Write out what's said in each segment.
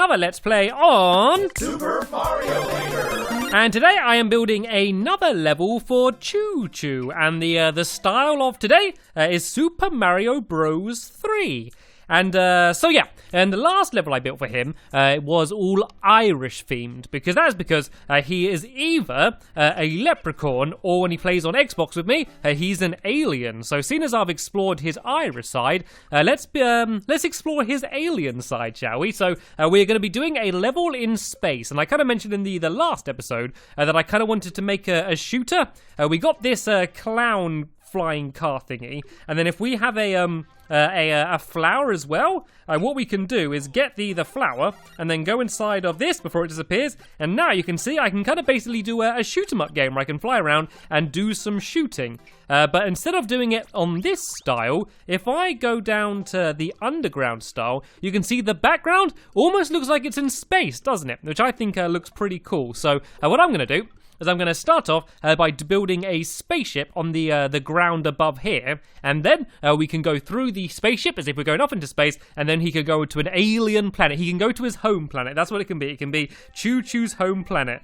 another Let's Play on Super Mario Maker. And today I am building another level for Choo Choo, and the style of today is Super Mario Bros. 3. And so yeah, and the last level I built for him was all Irish themed, because he is either a leprechaun, or when he plays on Xbox with me, he's an alien. So seeing as I've explored his Irish side, let's explore his alien side, shall we? So we're going to be doing a level in space, and I kind of mentioned in the last episode that I kind of wanted to make a shooter. We got this clown flying car thingy, and then if we have a flower as well, what we can do is get the flower and then go inside of this before it disappears, and now you can see I can kind of basically do a shoot 'em up game where I can fly around and do some shooting. But instead of doing it on this style, if I go down to the underground style, you can see the background almost looks like it's in space, doesn't it? Which I think looks pretty cool. So what I'm going to do is I'm going to start off by building a spaceship on the ground above here, and then we can go through the spaceship as if we're going off into space, and then he could go to an alien planet. He can go to his home planet. That's what it can be. It can be Choo Choo's home planet.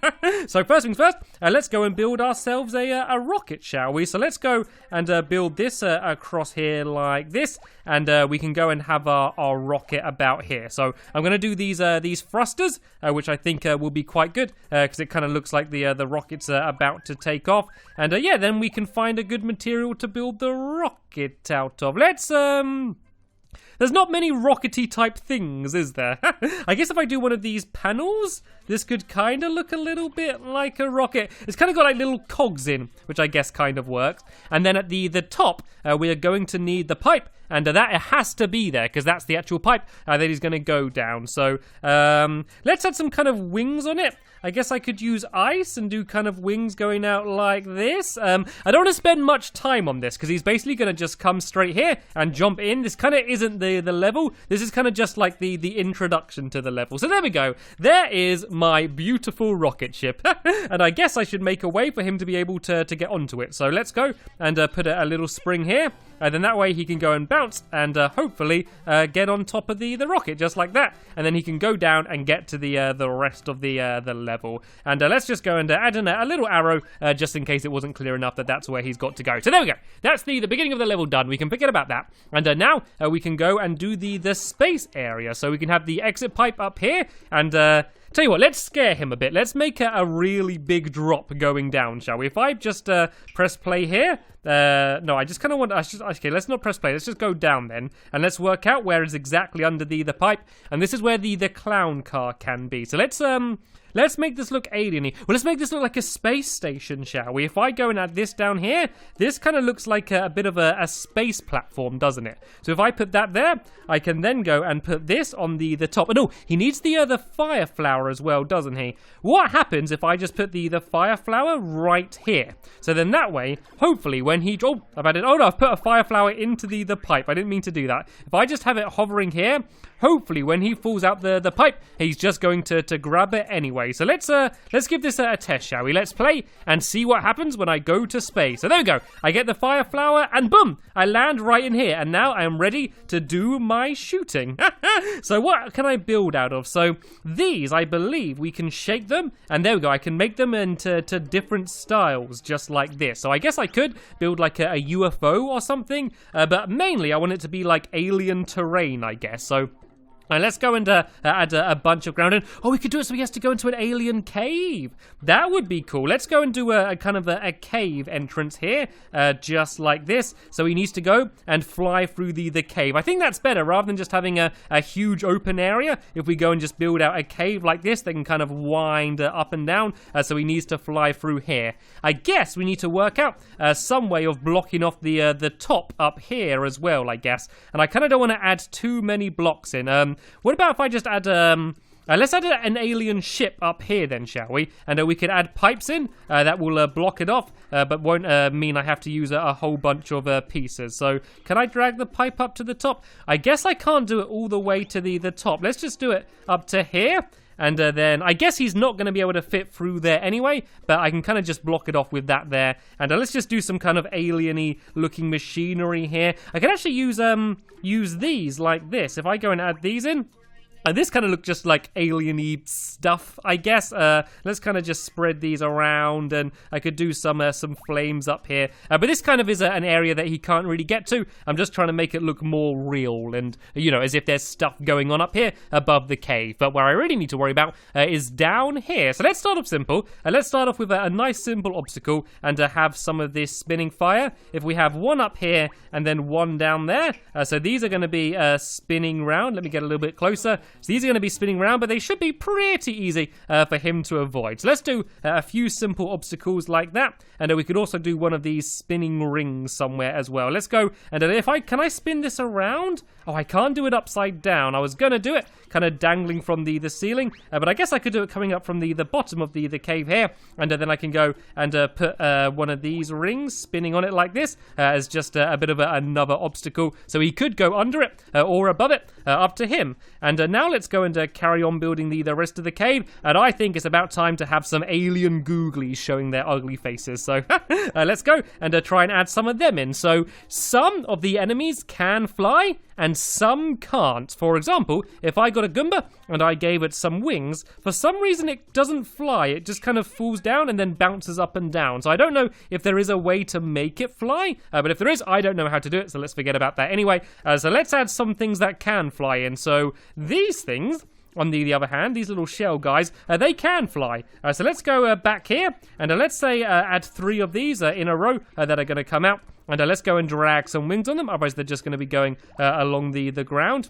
So first things first, let's go and build ourselves a rocket, shall we? So let's go and build this across here like this, and we can go and have our rocket about here. So I'm going to do these thrusters, which I think will be quite good, because it kind of looks like the rocket's about to take off, and yeah, then we can find a good material to build the rocket out of. There's not many rockety type things, is there? I guess if I do one of these panels, this could kind of look a little bit like a rocket. It's kind of got like little cogs in, which I guess kind of works. And then at the top, we are going to need the pipe, and that it has to be there because that's the actual pipe that he's going to go down. So let's add some kind of wings on it. I guess I could use ice and do kind of wings going out like this. I don't want to spend much time on this because he's basically going to just come straight here and jump in. This kind of isn't the level. This is kind of just like the introduction to the level. So there we go. There is my beautiful rocket ship. And I guess I should make a way for him to be able to get onto it. So let's go and put a little spring here. And then that way he can go and bounce and hopefully get on top of the rocket just like that. And then he can go down and get to the rest of the level. And let's just go and add in a little arrow just in case it wasn't clear enough that that's where he's got to go. So there we go. That's the beginning of the level done. We can forget about that. And now we can go and do the space area. So we can have the exit pipe up here, and tell you what, let's scare him a bit. Let's make a really big drop going down, shall we? If I just press play here, no, I just kind of want, okay, let's not press play. Let's just go down then, and let's work out where is exactly under the pipe. And this is where the clown car can be. So let's make this look alien-y. Well, let's make this look like a space station, shall we? If I go and add this down here, this kind of looks like a bit of a space platform, doesn't it? So if I put that there, I can then go and put this on the top. And oh, he needs the fire flower as well, doesn't he? What happens if I just put the fire flower right here? So then that way, hopefully when he... Oh, I've added... Oh no, I've put a fire flower into the pipe. I didn't mean to do that. If I just have it hovering here, hopefully when he falls out the pipe, he's just going to grab it anyway. So let's give this a test, shall we? Let's play and see what happens when I go to space. So there we go. I get the fire flower and boom, I land right in here. And now I am ready to do my shooting. So what can I build out of? So these, I believe we can shake them, and there we go. I can make them into different styles just like this. So I guess I could build like a UFO or something, but mainly I want it to be like alien terrain, I guess. So let's go and add a bunch of ground in. Oh, we could do it so he has to go into an alien cave. That would be cool. Let's go and do a kind of a cave entrance here, just like this. So he needs to go and fly through the cave. I think that's better rather than just having a huge open area. If we go and just build out a cave like this, they can kind of wind up and down. So he needs to fly through here. I guess we need to work out some way of blocking off the top up here as well, I guess. And I kind of don't want to add too many blocks in. What about if I just add, let's add an alien ship up here then, shall we? And we could add pipes in that will block it off, but won't mean I have to use a whole bunch of pieces. So can I drag the pipe up to the top? I guess I can't do it all the way to the top. Let's just do it up to here. And then I guess he's not going to be able to fit through there anyway, but I can kind of just block it off with that there. And let's just do some kind of alien-y looking machinery here. I can actually use these like this. If I go and add these in, And this kind of looked just like alien-y stuff, I guess. Let's kind of just spread these around, and I could do some flames up here. But this kind of is an area that he can't really get to. I'm just trying to make it look more real and, as if there's stuff going on up here above the cave. But where I really need to worry about is down here. So let's start off simple. Let's start off with a nice simple obstacle and have some of this spinning fire. If we have one up here and then one down there. So these are going to be spinning round. Let me get a little bit closer. So these are going to be spinning around, but they should be pretty easy for him to avoid. So let's do a few simple obstacles like that. And we could also do one of these spinning rings somewhere as well. Let's go. And can I spin this around? Oh, I can't do it upside down. I was going to do it kind of dangling from the ceiling. But I guess I could do it coming up from the bottom of the cave here. And then I can go and put one of these rings spinning on it like this as just a bit of another obstacle. So he could go under it or above it, up to him. And now let's go and carry on building the rest of the cave. And I think it's about time to have some alien googlies showing their ugly faces. So let's go and try and add some of them in. So some of the enemies can fly and some can't. For example, if I got a Goomba and I gave it some wings, for some reason it doesn't fly. It just kind of falls down and then bounces up and down. So I don't know if there is a way to make it fly. But if there is, I don't know how to do it. So let's forget about that anyway. So let's add some things that can fly in. So these things, on the other hand, these little shell guys, they can fly. So let's go back here, and let's say add 3 of these in a row that are going to come out. And let's go and drag some wings on them, otherwise they're just going to be going along the ground.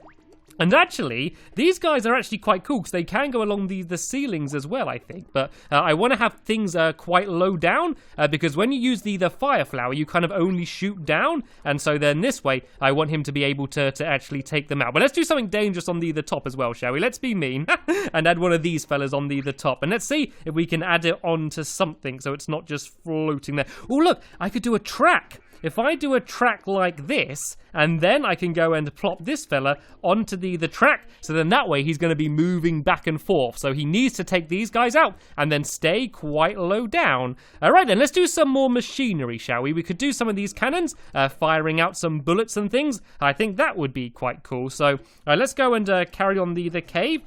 And actually, these guys are actually quite cool because they can go along the ceilings as well, I think. But I want to have things quite low down because when you use the fire flower, you kind of only shoot down. And so then this way, I want him to be able to actually take them out. But let's do something dangerous on the top as well, shall we? Let's be mean and add one of these fellas on the top. And let's see if we can add it onto something so it's not just floating there. Oh, look, I could do a track. If I do a track like this, and then I can go and plop this fella onto the track, so then that way he's going to be moving back and forth. So he needs to take these guys out and then stay quite low down. All right, then let's do some more machinery, shall we? We could do some of these cannons, firing out some bullets and things. I think that would be quite cool. So let's go and carry on the cave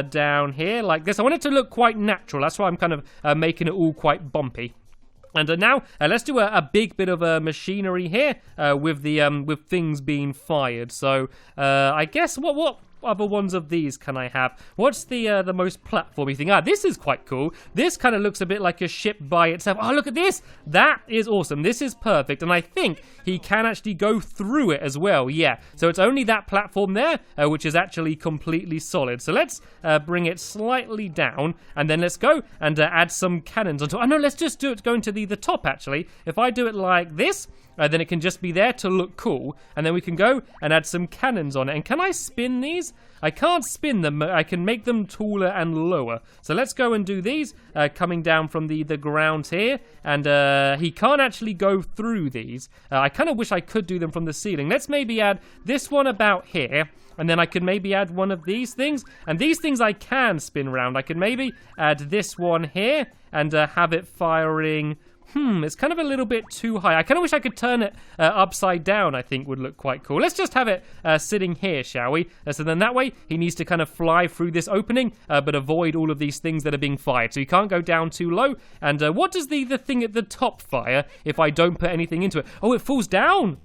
down here like this. I want it to look quite natural. That's why I'm kind of making it all quite bumpy. And now let's do a big bit of machinery here with things being fired. So I guess what other ones of these can I have? What's the most platformy thing? This is quite cool. This kind of looks a bit like a ship by itself. Oh, look at this. That is awesome. This is perfect. And I think he can actually go through it as well. Yeah. So it's only that platform there, which is actually completely solid. So let's bring it slightly down. And then let's go and add some cannons on top. Oh, no, let's just do it going to the top, actually. If I do it like this, then it can just be there to look cool. And then we can go and add some cannons on it. And can I spin these? I can't spin them. I can make them taller and lower. So let's go and do these coming down from the ground here. And he can't actually go through these. I kind of wish I could do them from the ceiling. Let's maybe add this one about here. And then I could maybe add one of these things. And these things I can spin around. I could maybe add this one here and have it firing. It's kind of a little bit too high. I kind of wish I could turn it upside down, I think would look quite cool. Let's just have it sitting here, shall we? So then that way, he needs to kind of fly through this opening, but avoid all of these things that are being fired. So he can't go down too low. And what does the thing at the top fire if I don't put anything into it? Oh, it falls down.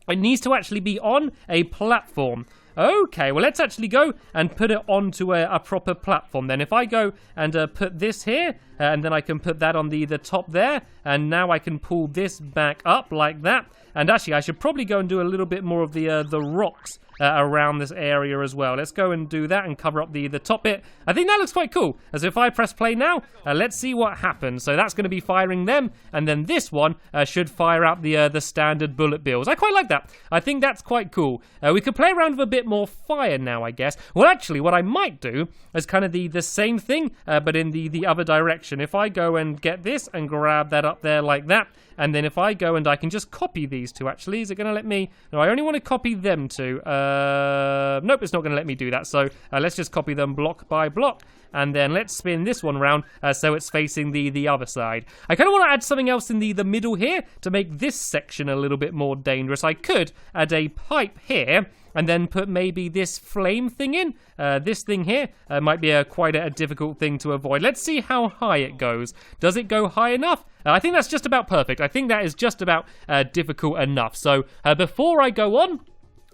It needs to actually be on a platform. Okay, well, let's actually go and put it onto a proper platform then. If I go and put this here, and then I can put that on the top there, and now I can pull this back up like that. And actually, I should probably go and do a little bit more of the rocks around this area as well. Let's go and do that and cover up the top bit. I think that looks quite cool. As if I press play now, let's see what happens. So that's going to be firing them, and then this one should fire out the standard bullet bills. I quite like that. I think that's quite cool. We could play around with a bit more fire now, I guess. Well, actually, what I might do is kind of the same thing, but in the other direction. If I go and get this and grab that up there like that, and then if I go and I can just copy these two, actually. Is it going to let me? No, I only want to copy them two. Nope, it's not going to let me do that. So let's just copy them block by block. And then let's spin this one around so it's facing the other side. I kind of want to add something else in the middle here to make this section a little bit more dangerous. I could add a pipe here. and then put maybe this flame thing in. This thing here might be quite a difficult thing to avoid. Let's see how high it goes. Does it go high enough? I think that's just about perfect. I think that is just about difficult enough. So before I go on,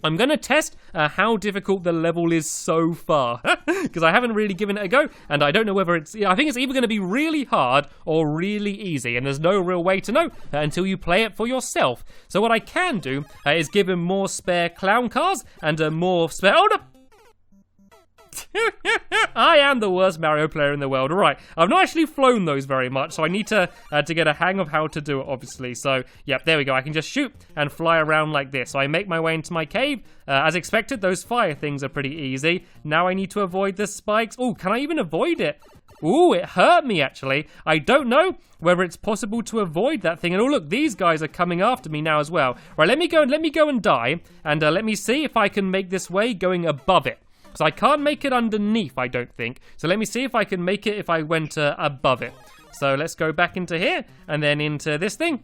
I'm going to test how difficult the level is so far, because I haven't really given it a go, and I don't know whether I think it's either going to be really hard or really easy, and there's no real way to know until you play it for yourself. So what I can do is give him more spare clown cars and more spare... Oh, no! I am the worst Mario player in the world. Alright, I've not actually flown those very much, so I need to get a hang of how to do it, obviously. So, yep, there we go. I can just shoot and fly around like this. So I make my way into my cave. As expected, those fire things are pretty easy. Now I need to avoid the spikes. Oh, can I even avoid it? Ooh, it hurt me, actually. I don't know whether it's possible to avoid that thing. And oh, look, these guys are coming after me now as well. Right, let me go and die, and let me see if I can make this way going above it. So I can't make it underneath, I don't think. So let me see if I can make it if I went above it. So let's go back into here, and then into this thing.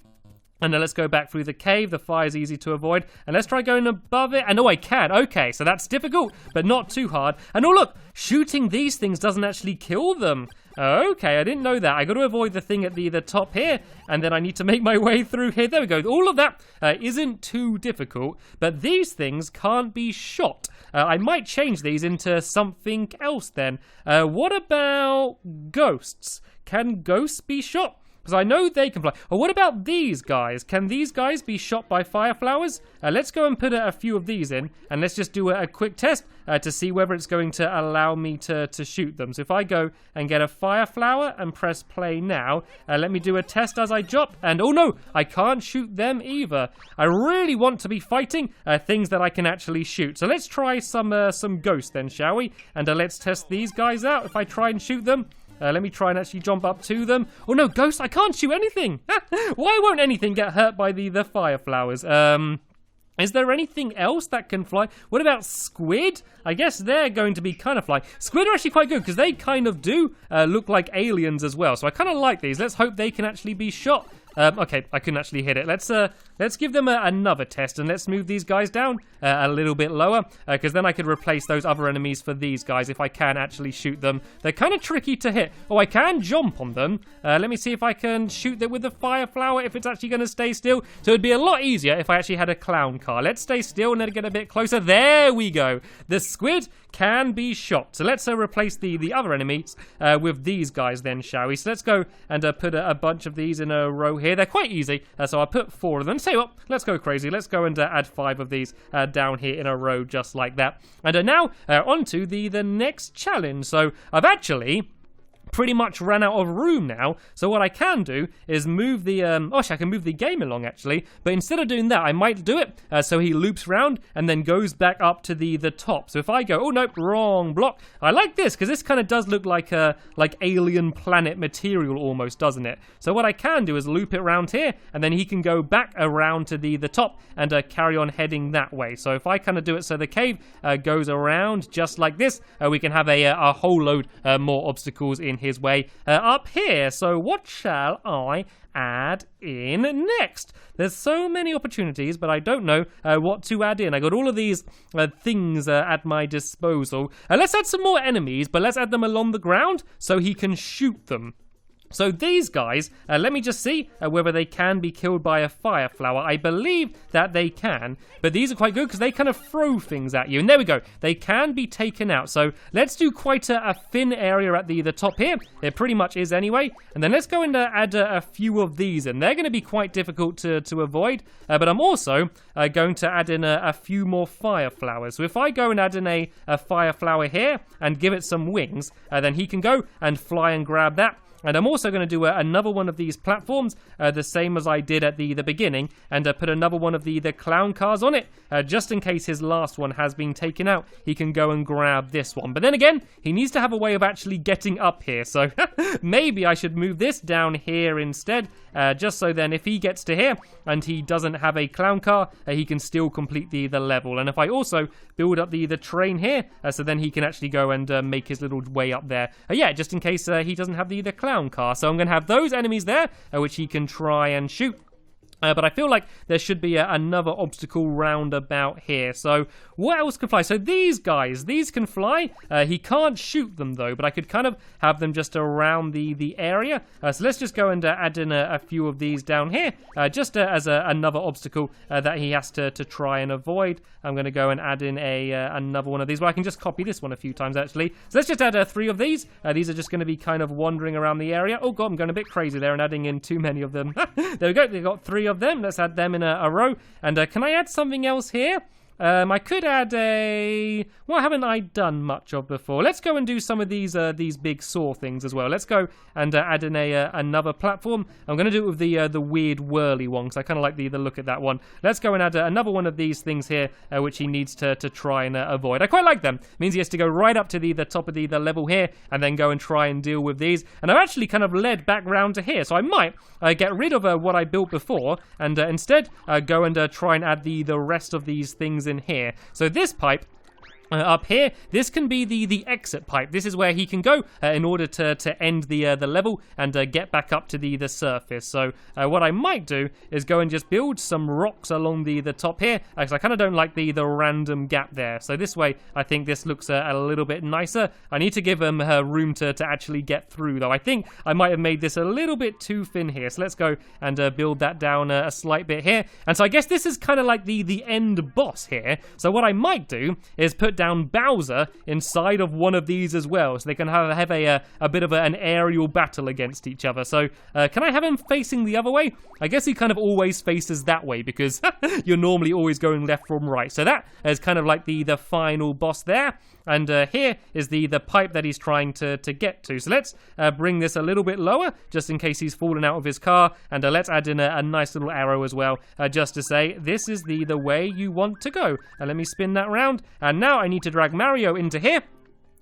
And then let's go back through the cave. The fire's easy to avoid. And let's try going above it. And oh, I can. Okay, so that's difficult, but not too hard. And oh, look, shooting these things doesn't actually kill them. Okay, I didn't know that. I got to avoid the thing at the top here, and then I need to make my way through here. There we go. All of that isn't too difficult, but these things can't be shot. I might change these into something else then. What about ghosts? Can ghosts be shot? Because I know they can fly. Oh, what about these guys? Can these guys be shot by fire flowers? Let's go and put a few of these in, and let's just do a quick test to see whether it's going to allow me to shoot them. So if I go and get a fire flower and press play now, let me do a test as I drop, and oh no, I can't shoot them either. I really want to be fighting things that I can actually shoot. So let's try some ghosts then, shall we? And let's test these guys out if I try and shoot them. Let me try and actually jump up to them. Oh no, ghosts, I can't shoot anything. Why won't anything get hurt by the fire flowers? Is there anything else that can fly? What about squid? I guess they're going to be kind of flying. Squid are actually quite good because they kind of do look like aliens as well. So I kind of like these. Let's hope they can actually be shot. Okay, I couldn't actually hit it. Let's give them another test, and let's move these guys down a little bit lower, because then I could replace those other enemies for these guys if I can actually shoot them. They're kind of tricky to hit. Oh, I can jump on them. Let me see if I can shoot them with the fire flower, if it's actually going to stay still. So it'd be a lot easier if I actually had a clown car. Let's stay still and then get a bit closer. There we go. The squid can be shot. So let's replace the other enemies with these guys then, shall we? So let's go and put a bunch of these in a row here. They're quite easy, so I'll put 4 of them. Tell you what, let's go crazy. Let's go and add 5 of these down here in a row just like that. And now on to the next challenge. So I've actually pretty much ran out of room now, so what I can do is move the I can move the game along actually, but instead of doing that I might do it so he loops round and then goes back up to the top. So if I go, oh nope, wrong block. I like this because this kind of does look like alien planet material almost, doesn't it? So what I can do is loop it around here, and then he can go back around to the top and carry on heading that way. So if I kind of do it so the cave goes around just like this, we can have a whole load more obstacles in his way up here. So what shall I add in next? There's so many opportunities, but I don't know what to add in. I got all of these things at my disposal. Let's add some more enemies, but let's add them along the ground so he can shoot them. So these guys, let me just see whether they can be killed by a fire flower. I believe that they can, but these are quite good because they kind of throw things at you. And there we go. They can be taken out. So let's do quite a thin area at the top here. It pretty much is anyway. And then let's go and add a few of these in. They're going to be quite difficult to avoid, but I'm also going to add in a few more fire flowers. So if I go and add in a fire flower here and give it some wings, then he can go and fly and grab that. And I'm also going to do another one of these platforms, the same as I did at the beginning, and put another one of the clown cars on it, just in case his last one has been taken out. He can go and grab this one. But then again, he needs to have a way of actually getting up here, so maybe I should move this down here instead, just so then if he gets to here and he doesn't have a clown car, he can still complete the level. And if I also build up the train here, so then he can actually go and make his little way up there. Yeah, just in case he doesn't have the clown car. So I'm going to have those enemies there, which he can try and shoot. But I feel like there should be another obstacle roundabout here. So what else can fly? So these guys, these can fly. He can't shoot them though, but I could kind of have them just around the area. So let's just go and add in a few of these down here, just as another obstacle that he has to try and avoid. I'm going to go and add in another one of these. Well, I can just copy this one a few times actually. So let's just add 3 of these. These are just going to be kind of wandering around the area. Oh god, I'm going a bit crazy there and adding in too many of them. There we go. We've got 3 of them. Let's add them in a row. And can I add something else here? I could add what haven't I done much of before? Let's go and do some of these big saw things as well. Let's go and add in another platform. I'm going to do it with the weird whirly one because I kind of like the look at that one. Let's go and add another one of these things here, which he needs to try and avoid. I quite like them. It means he has to go right up to the top of the level here and then go and try and deal with these. And I've actually kind of led back round to here, so I might get rid of what I built before and instead go and try and add the rest of these things in here. So this pipe up here, this can be the exit pipe. This is where he can go in order to end the level and get back up to the surface. So what I might do is go and just build some rocks along the top here, because I kind of don't like the random gap there. So this way, I think this looks a little bit nicer. I need to give him room to actually get through, though. I think I might have made this a little bit too thin here. So let's go and build that down a slight bit here. And so I guess this is kind of like the end boss here. So what I might do is put down Bowser inside of one of these as well, so they can have a bit of an aerial battle against each other. So can I have him facing the other way? I guess he kind of always faces that way because you're normally always going left from right. So that is kind of like the final boss there. And here is the pipe that he's trying to get to. So let's bring this a little bit lower, just in case he's fallen out of his car. And let's add in a nice little arrow as well, just to say, this is the way you want to go. Let me spin that round. And now I need to drag Mario into here.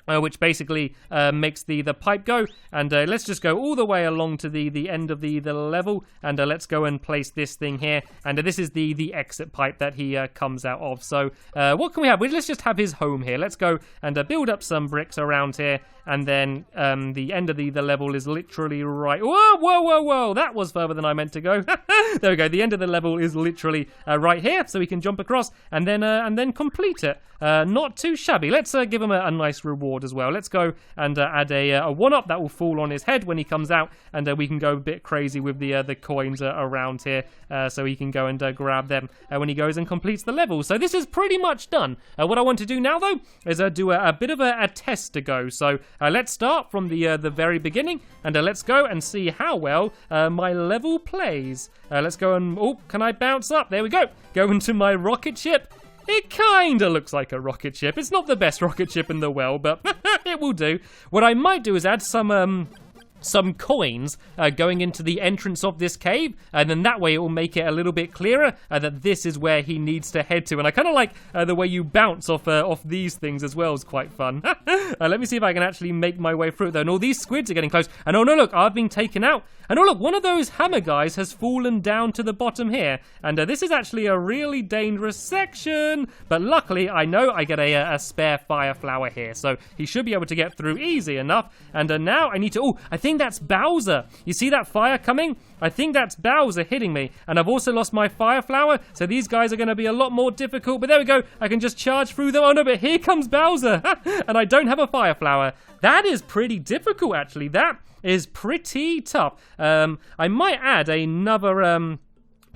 Which basically makes the pipe go, and let's just go all the way along to the end of the level, and let's go and place this thing here, and this is the exit pipe that he comes out of. So what can we have? Let's just have his home here. Let's go and build up some bricks around here, and then the end of the level is literally right. Whoa! That was further than I meant to go. There we go. The end of the level is literally right here, so we can jump across and then complete it. Not too shabby. Let's give him a nice reward as well. Let's go and add a 1-up that will fall on his head when he comes out, and we can go a bit crazy with the coins around here, so he can go and grab them when he goes and completes the level. So this is pretty much done. What I want to do now, though, is do a bit of a test to go. So let's start from the very beginning, and let's go and see how well my level plays. Let's go and... Oh, can I bounce up? There we go. Go into my rocket ship. It kinda looks like a rocket ship. It's not the best rocket ship in the world, but it will do. What I might do is add some coins going into the entrance of this cave, and then that way it will make it a little bit clearer that this is where he needs to head to. And I kind of like the way you bounce off these things as well is quite fun. Let me see if I can actually make my way through it though. And all these squids are getting close. And oh no, look, I've been taken out. And oh look, one of those hammer guys has fallen down to the bottom here. And this is actually a really dangerous section. But luckily, I know I get a spare fire flower here, so he should be able to get through easy enough. And now I need to... Oh, I think that's Bowser. You see that fire coming? I think that's Bowser hitting me. And I've also lost my fire flower, so these guys are going to be a lot more difficult. But there we go. I can just charge through them. Oh no, but here comes Bowser. And I don't have a fire flower. That is pretty difficult, actually. That is pretty tough. I might add another...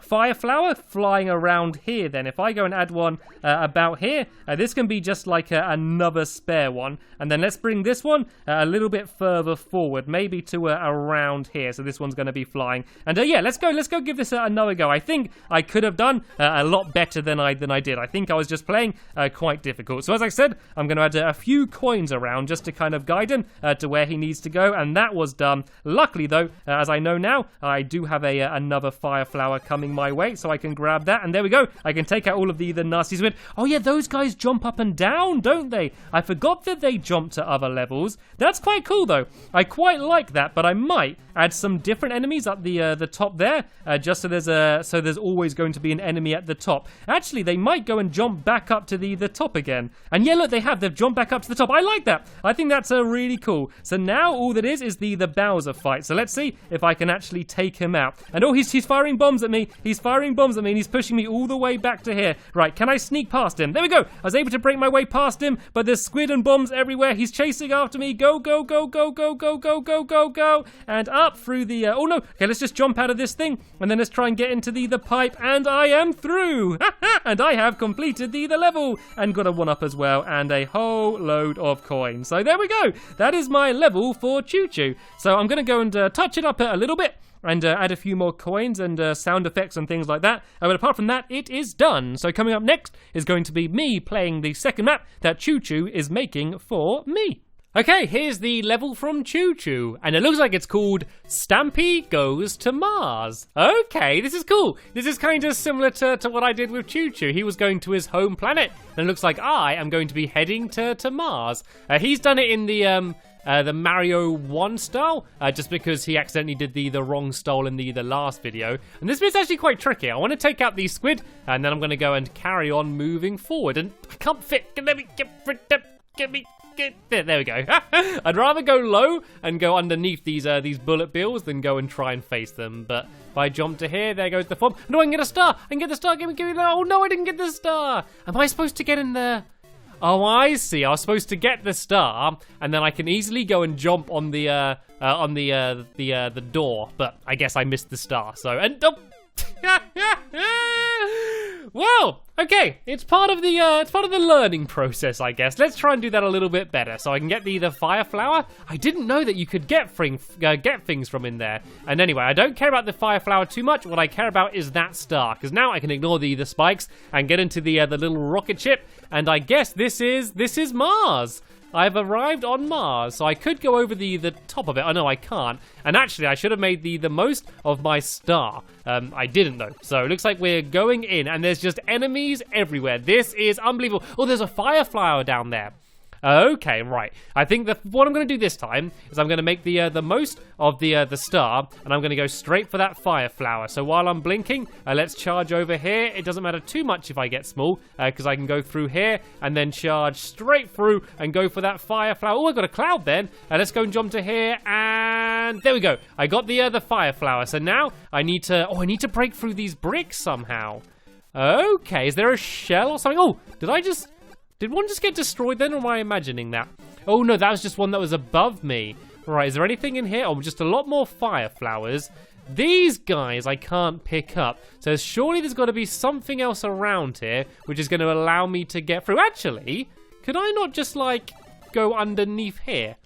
fire flower flying around here then. If I go and add one about here, this can be just like another spare one. And then let's bring this one a little bit further forward, maybe to around here. So this one's going to be flying. And yeah, let's go give this another go. I think I could have done a lot better than I did. I think I was just playing quite difficult. So as I said, I'm going to add a few coins around just to kind of guide him to where he needs to go. And that was done. Luckily though, as I know now, I do have another fire flower coming my way, so I can grab that, and there we go. I can take out all of the nasty squid. Oh yeah, those guys jump up and down, don't they? I forgot that they jump to other levels. That's quite cool though. I quite like that, but I might add some different enemies up the top there, just so there's always going to be an enemy at the top. Actually, they might go and jump back up to the top again. And yeah, look, they've jumped back up to the top. I like that. I think that's really cool. So now all that is the Bowser fight. So let's see if I can actually take him out. And oh, he's firing bombs at me. He's firing bombs at me and he's pushing me all the way back to here. Right, can I sneak past him? There we go. I was able to break my way past him, but there's squid and bombs everywhere. He's chasing after me. Go, go, go, go, go, go, go, go, go, go. And up through the... oh, no. Okay, let's just jump out of this thing. And then let's try and get into the pipe. And I am through. And I have completed the level. And got a 1-up as well. And a whole load of coins. So there we go. That is my level for Choo Choo. So I'm going to go and touch it up a little bit. And add a few more coins and sound effects and things like that. But apart from that, it is done. So coming up next is going to be me playing the second map that Choo Choo is making for me. Okay, here's the level from Choo Choo, and it looks like it's called Stampy Goes to Mars. Okay, this is cool. This is kind of similar to what I did with Choo Choo. He was going to his home planet, and it looks like I am going to be heading to Mars. He's done it in the Mario 1 style, just because he accidentally did the wrong style in the last video. And this bit's actually quite tricky. I want to take out these squid, and then I'm going to go and carry on moving forward. And I can't fit. Let me get me. There we go. I'd rather go low and go underneath these bullet bills than go and try and face them. But if I jump to here, there goes the form. No, I can get a star. I can get the star. Give me. Oh no, I didn't get the star. Am I supposed to get in there? Oh, I see. I was supposed to get the star, and then I can easily go and jump on the door. But I guess I missed the star. So well, okay, it's part of the learning process, I guess. Let's try and do that a little bit better, so I can get the fire flower. I didn't know that you could get things from in there. And anyway, I don't care about the fire flower too much. What I care about is that star, because now I can ignore the spikes and get into the little rocket ship. And I guess this is Mars. I've arrived on Mars, so I could go over the top of it. Oh, no, I can't. And actually, I should have made the most of my star. I didn't, though. So it looks like we're going in, and there's just enemies everywhere. This is unbelievable. Oh, there's a fire flower down there. Okay, right. I think what I'm going to do this time is I'm going to make the most of the star, and I'm going to go straight for that fire flower. So while I'm blinking, let's charge over here. It doesn't matter too much if I get small, because I can go through here and then charge straight through and go for that fire flower. Oh, I got a cloud then. Let's go and jump to here, and there we go. I got the fire flower. So now I need to break through these bricks somehow. Okay, is there a shell or something? Oh, did one just get destroyed then, or am I imagining that? Oh no, that was just one that was above me. Right, is there anything in here? Oh, just a lot more fire flowers. These guys I can't pick up. So surely there's got to be something else around here, which is going to allow me to get through. Actually, could I not just, like, go underneath here?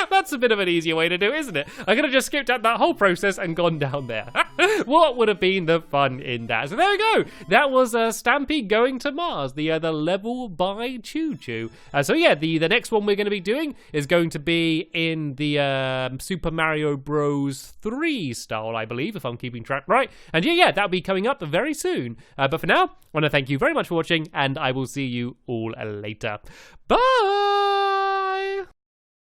That's a bit of an easier way to do it, isn't it? I could have just skipped out that whole process and gone down there. What would have been the fun in that? So there we go. That was Stampy Going to Mars, the level by Choo Choo. So yeah, the next one we're going to be doing is going to be in the Super Mario Bros. 3 style, I believe, if I'm keeping track right. And yeah, that'll be coming up very soon. But for now, I want to thank you very much for watching, and I will see you all later. Bye!